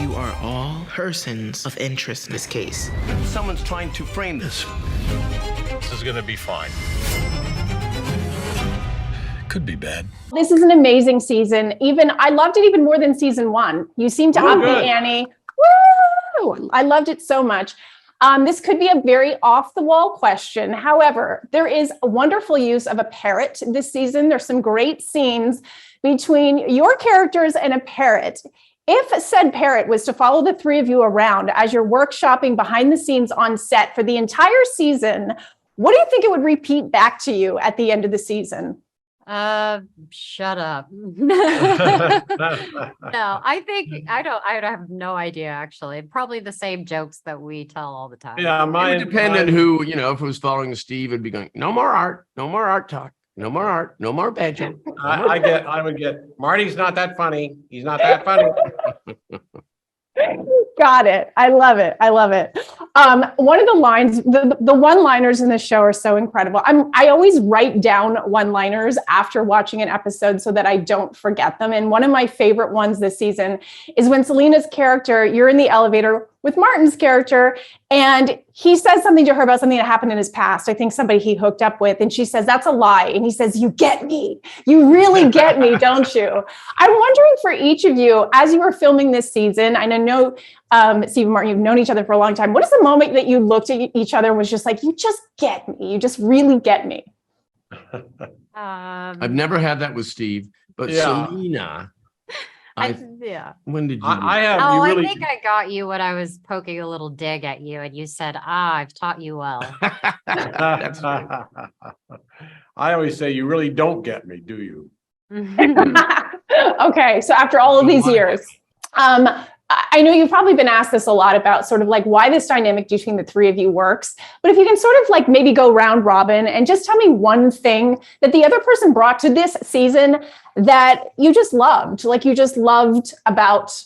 You are all persons of interest in this case. Someone's trying to frame this. This is gonna be fine. Could be bad. This is an amazing season. I loved it even more than season 1. You seem to up the ante. Woo! I loved it so much. This could be a very off-the-wall question. However, there is a wonderful use of a parrot this season. There's some great scenes between your characters and a parrot. If said parrot was to follow the three of you around as you're workshopping behind the scenes on set for the entire season, what do you think it would repeat back to you at the end of the season? Shut up. No, I think I have no idea actually. Probably the same jokes that we tell all the time. Yeah, it would depend on who, if it was following Steve, it'd be going, no more art talk, no more art, no more banjo. I would get Marty's not that funny. He's not that funny. Got it. I love it. One of the lines, the one-liners in the show are so incredible. I always write down one-liners after watching an episode so that I don't forget them. And one of my favorite ones this season is when Selena's character, you're in the elevator with Martin's character, and he says something to her about something that happened in his past. I think somebody he hooked up with, and she says, that's a lie. And he says, you get me. You really get me, don't you? I'm wondering for each of you, as you were filming this season, and I know, Steve and Martin, you've known each other for a long time. What is the moment that you looked at each other and was just like, you just get me. You just really get me. I've never had that with Steve, but Selena. When did you? I think I got you when I was poking a little dig at you, and you said, I've taught you well. That's right. I always say, you really don't get me, do you? Okay, so after all of these years, I know you've probably been asked this a lot about sort of like why this dynamic between the three of you works, but if you can sort of like maybe go round robin and just tell me one thing that the other person brought to this season that you just loved, like you just loved about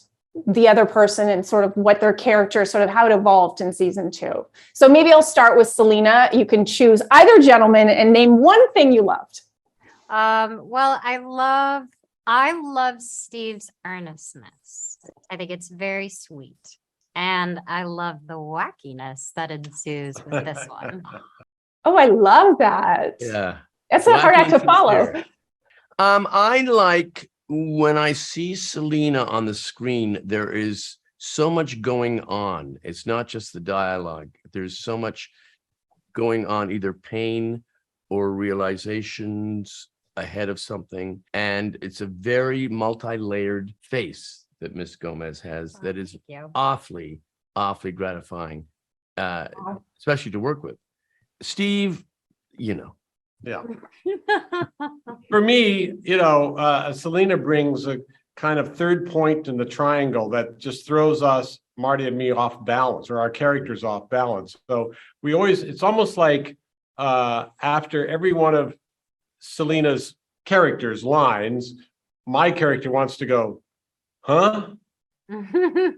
the other person and sort of what their character, sort of how it evolved in season 2. So maybe I'll start with Selena. You can choose either gentleman and name one thing you loved. Well, I love Steve's earnestness. I think it's very sweet. And I love the wackiness that ensues with this one. Oh, I love that. Yeah. It's a hard act to follow. I like when I see Selena on the screen, there is so much going on. It's not just the dialogue. There's so much going on, either pain or realizations ahead of something. And it's a very multi-layered face that Miss Gomez has that is awfully gratifying, especially to work with. Steve, Yeah. For me, Selena brings a kind of third point in the triangle that just throws us, Marty and me, off balance, or our characters off balance. So it's almost like after every one of Selena's characters' lines, my character wants to go, huh? And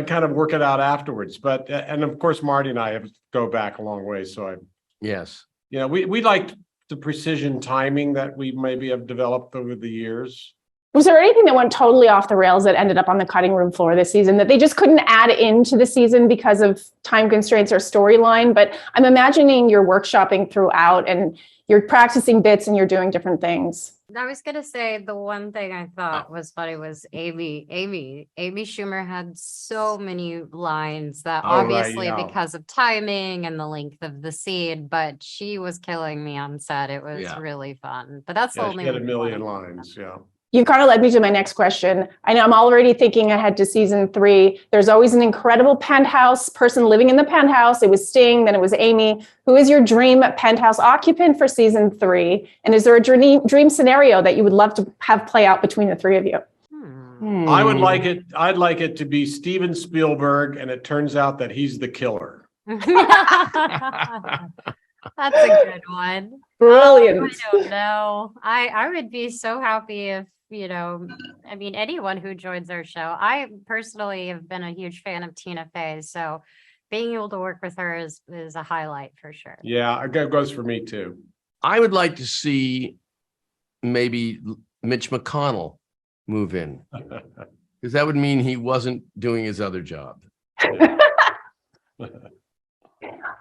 kind of work it out afterwards. But, and of course, Marty and I have to go back a long way. So yes. We liked the precision timing that we maybe have developed over the years. Was there anything that went totally off the rails that ended up on the cutting room floor this season that they just couldn't add into the season because of time constraints or storyline? But I'm imagining you're workshopping throughout and you're practicing bits and you're doing different things. I was going to say the one thing I thought was funny was Amy Schumer had so many lines that obviously because of timing and the length of the scene, but she was killing me on set. It was really fun, but that's the only she had a million lines. Yeah. You've kind of led me to my next question. I know I'm already thinking ahead to season 3. There's always an incredible penthouse person living in the penthouse. It was Sting, then it was Amy. Who is your dream penthouse occupant for season 3? And is there a dream scenario that you would love to have play out between the three of you? I would like it. I'd like it to be Steven Spielberg, and it turns out that he's the killer. That's a good one. Brilliant. I don't know. I would be so happy if, anyone who joins our show. I personally have been a huge fan of Tina Fey, so being able to work with her is a highlight for sure. Yeah, it goes for me too. I would like to see maybe Mitch McConnell move in. Because that would mean he wasn't doing his other job.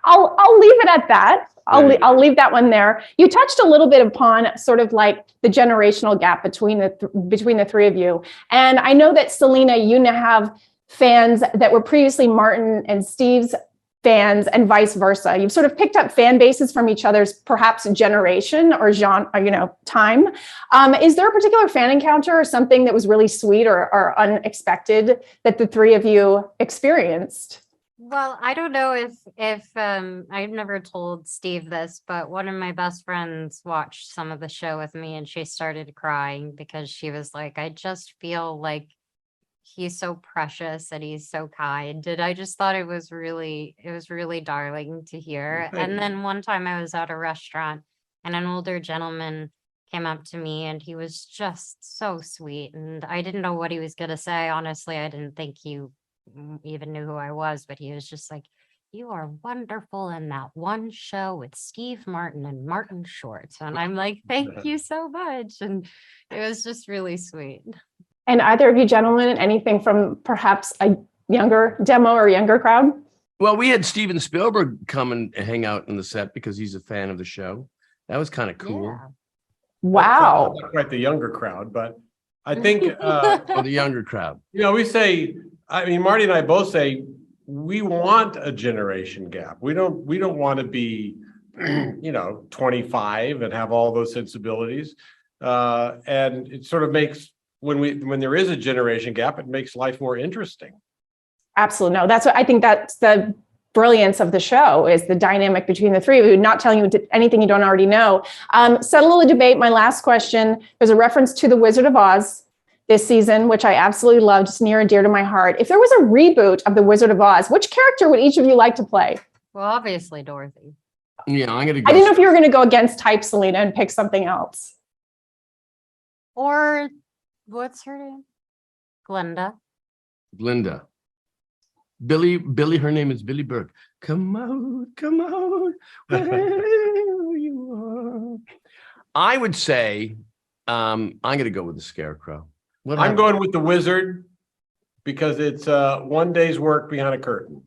I'll leave it at that. I'll leave that one there. You touched a little bit upon sort of like the generational gap between the three of you. And I know that Selena, you now have fans that were previously Martin and Steve's fans and vice versa. You've sort of picked up fan bases from each other's perhaps generation or genre, time. Is there a particular fan encounter or something that was really sweet or unexpected that the three of you experienced? Well, I don't know if I've never told Steve this, but one of my best friends watched some of the show with me and she started crying because she was like, I just feel like he's so precious and he's so kind. And I just thought it was really darling to hear. And then one time I was at a restaurant and an older gentleman came up to me and he was just so sweet. And I didn't know what he was going to say. Honestly, I didn't think he even knew who I was, but he was just like, you are wonderful in that one show with Steve Martin and Martin Short. And I'm like, thank you so much. And it was just really sweet. And either of you gentlemen, anything from perhaps a younger demo or younger crowd? Well, we had Steven Spielberg come and hang out in the set because he's a fan of the show. That was kind of cool. Yeah. Wow. Not quite the younger crowd, but I think The younger crowd. we say, Marty and I both say we want a generation gap. We don't want to be 25 and have all those sensibilities. And it sort of makes when there is a generation gap, it makes life more interesting. Absolutely. No, that's what I think that's the brilliance of the show is the dynamic between the three of you, not telling you anything you don't already know. Settle the debate. My last question, there's a reference to The Wizard of Oz this season, which I absolutely loved. It's near and dear to my heart. If there was a reboot of The Wizard of Oz, which character would each of you like to play? Well, obviously Dorothy. Yeah, I'm gonna go. I didn't know if you were going to go against type, Selena, and pick something else. Or what's her name? Glinda. Billy, her name is Billy Burke. Come out, wherever you are. I would say, I'm going to go with the Scarecrow. I'm going with the Wizard because it's one day's work behind a curtain.